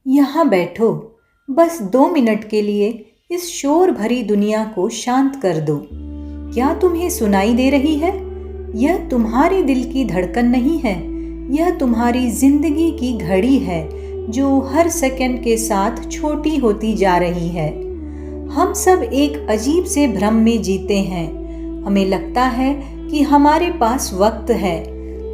यहाँ बैठो, बस 2 मिनट के लिए इस शोर भरी दुनिया को शांत कर दो। क्या तुम्हें सुनाई दे रही है? यह तुम्हारे दिल की धड़कन नहीं है, यह तुम्हारी जिंदगी की घड़ी है जो हर सेकंड के साथ छोटी होती जा रही है। हम सब एक अजीब से भ्रम में जीते हैं। हमें लगता है कि हमारे पास वक्त है।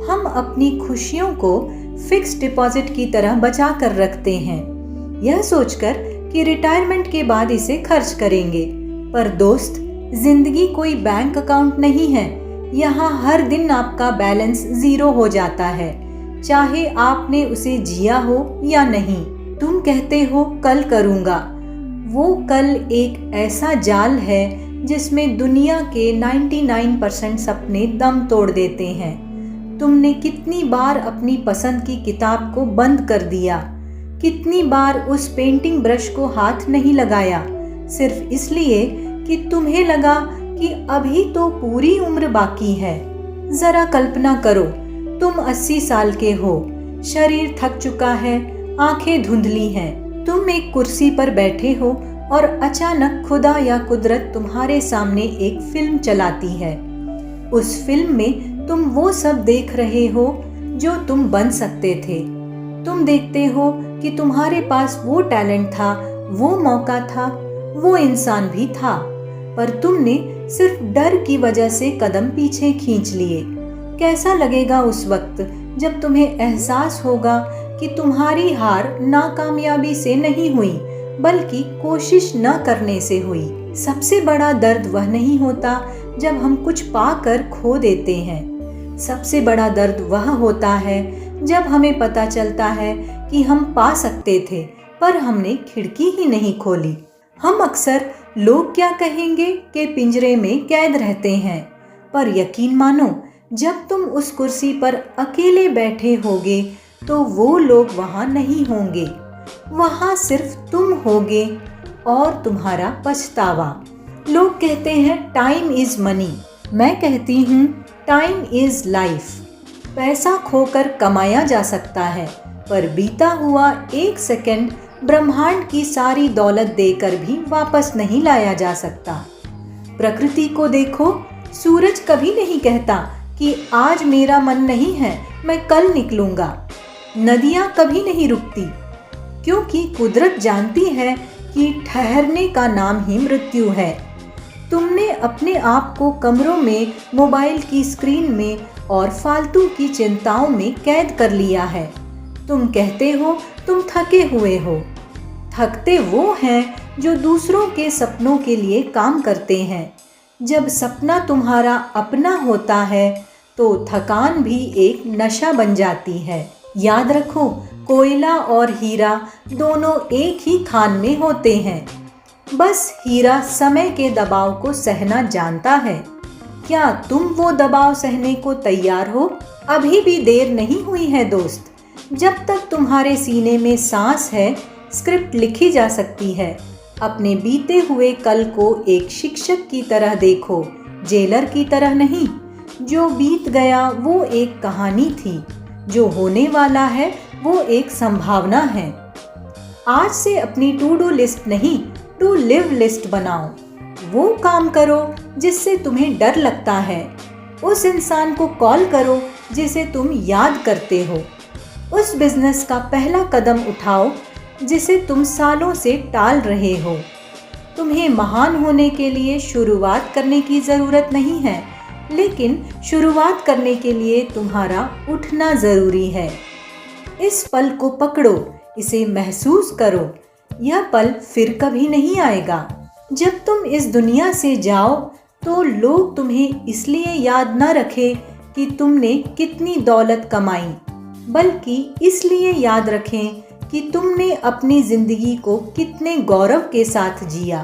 हम अपनी खुशियों को फिक्स डिपॉजिट की तरह बचा कर रखते हैं, यह सोचकर कि रिटायरमेंट के बाद इसे खर्च करेंगे। पर दोस्त, जिंदगी कोई बैंक अकाउंट नहीं है। यहाँ हर दिन आपका बैलेंस 0 हो जाता है, चाहे आपने उसे जिया हो या नहीं। तुम कहते हो कल करूँगा। वो कल एक ऐसा जाल है जिसमें दुनिया के 99% सपने दम तोड़ देते हैं। तुमने कितनी बार अपनी पसंद की किताब को बंद कर दिया, कितनी बार उस पेंटिंग ब्रश को हाथ नहीं लगाया, सिर्फ इसलिए कि तुम्हें लगा कि अभी तो पूरी उम्र बाकी है। जरा कल्पना करो, तुम 80 साल के हो, शरीर थक चुका है, आंखें धुंधली हैं। तुम एक कुर्सी पर बैठे हो और अचानक खुदा या कुदरत तुम्हारे सामने एक फिल्म चलाती है। उस फिल्म में तुम वो सब देख रहे हो जो तुम बन सकते थे। तुम देखते हो कि तुम्हारे पास वो टैलेंट था, वो मौका था, वो इंसान भी था, पर तुमने सिर्फ डर की वजह से कदम पीछे खींच लिए। कैसा लगेगा उस वक्त जब तुम्हें एहसास होगा कि तुम्हारी हार नाकामयाबी से नहीं हुई, बल्कि कोशिश न करने से हुई। सबसे बड़ा दर्द वह नहीं होता जब हम कुछ पाकर खो देते हैं। सबसे बड़ा दर्द वह होता है जब हमें पता चलता है कि हम पा सकते थे, पर हमने खिड़की ही नहीं खोली। हम अक्सर लोग क्या कहेंगे के पिंजरे में कैद रहते हैं, पर यकीन मानो, जब तुम उस कुर्सी पर अकेले बैठे होगे तो वो लोग वहां नहीं होंगे। वहां सिर्फ तुम होगे और तुम्हारा पछतावा। लोग कहते हैं टाइम इज मनी, मैं कहती हूँ टाइम इज लाइफ। पैसा खोकर कमाया जा सकता है, पर बीता हुआ 1 सेकंड ब्रह्मांड की सारी दौलत देकर भी वापस नहीं लाया जा सकता। प्रकृति को देखो, सूरज कभी नहीं कहता कि आज मेरा मन नहीं है, मैं कल निकलूंगा। नदियां कभी नहीं रुकती, क्योंकि कुदरत जानती है कि ठहरने का नाम ही मृत्यु है। तुमने अपने आप को कमरों में, मोबाइल की स्क्रीन में और फालतू की चिंताओं में कैद कर लिया है। तुम कहते हो तुम थके हुए हो। थकते वो हैं जो दूसरों के सपनों के लिए काम करते हैं। जब सपना तुम्हारा अपना होता है तो थकान भी एक नशा बन जाती है। याद रखो, कोयला और हीरा दोनों एक ही खान में होते हैं। बस हीरा समय के दबाव को सहना जानता है। क्या तुम वो दबाव सहने को तैयार हो? अभी भी देर नहीं हुई है दोस्त। जब तक तुम्हारे सीने में सांस है, स्क्रिप्ट लिखी जा सकती है। अपने बीते हुए कल को एक शिक्षक की तरह देखो, जेलर की तरह नहीं। जो बीत गया वो एक कहानी थी, जो होने वाला है वो एक संभावना है। आज से अपनी टू डू लिस्ट नहीं, टू लिव लिस्ट बनाओ। वो काम करो जिससे तुम्हें डर लगता है। उस इंसान को कॉल करो जिसे तुम याद करते हो। उस बिजनेस का पहला कदम उठाओ जिसे तुम सालों से टाल रहे हो। तुम्हें महान होने के लिए शुरुआत करने की ज़रूरत नहीं है, लेकिन शुरुआत करने के लिए तुम्हारा उठना ज़रूरी है। इस पल को पकड़ो, इसे महसूस करो। यह पल फिर कभी नहीं आएगा। जब तुम इस दुनिया से जाओ तो लोग तुम्हें इसलिए याद न रखें कि तुमने कितनी दौलत कमाई, बल्कि इसलिए याद रखें कि तुमने अपनी ज़िंदगी को कितने गौरव के साथ जिया।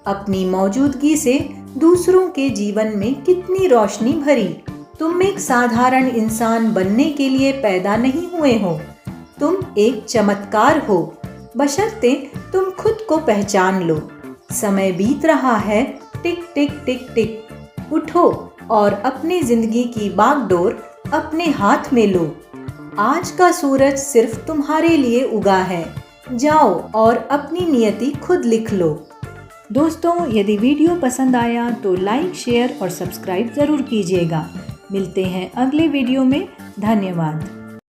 अपनी मौजूदगी से दूसरों के जीवन में कितनी रोशनी भरी। तुम एक साधारण इंसान बनने के लिए पैदा नहीं हुए हो, तुम एक चमत्कार हो, बशर्ते तुम खुद को पहचान लो। समय बीत रहा है, टिक टिक टिक टिक। उठो और अपनी जिंदगी की बागडोर अपने हाथ में लो। आज का सूरज सिर्फ तुम्हारे लिए उगा है, जाओ और अपनी नियति खुद लिख लो। दोस्तों, यदि वीडियो पसंद आया तो लाइक, शेयर और सब्सक्राइब ज़रूर कीजिएगा। मिलते हैं अगले वीडियो में। धन्यवाद।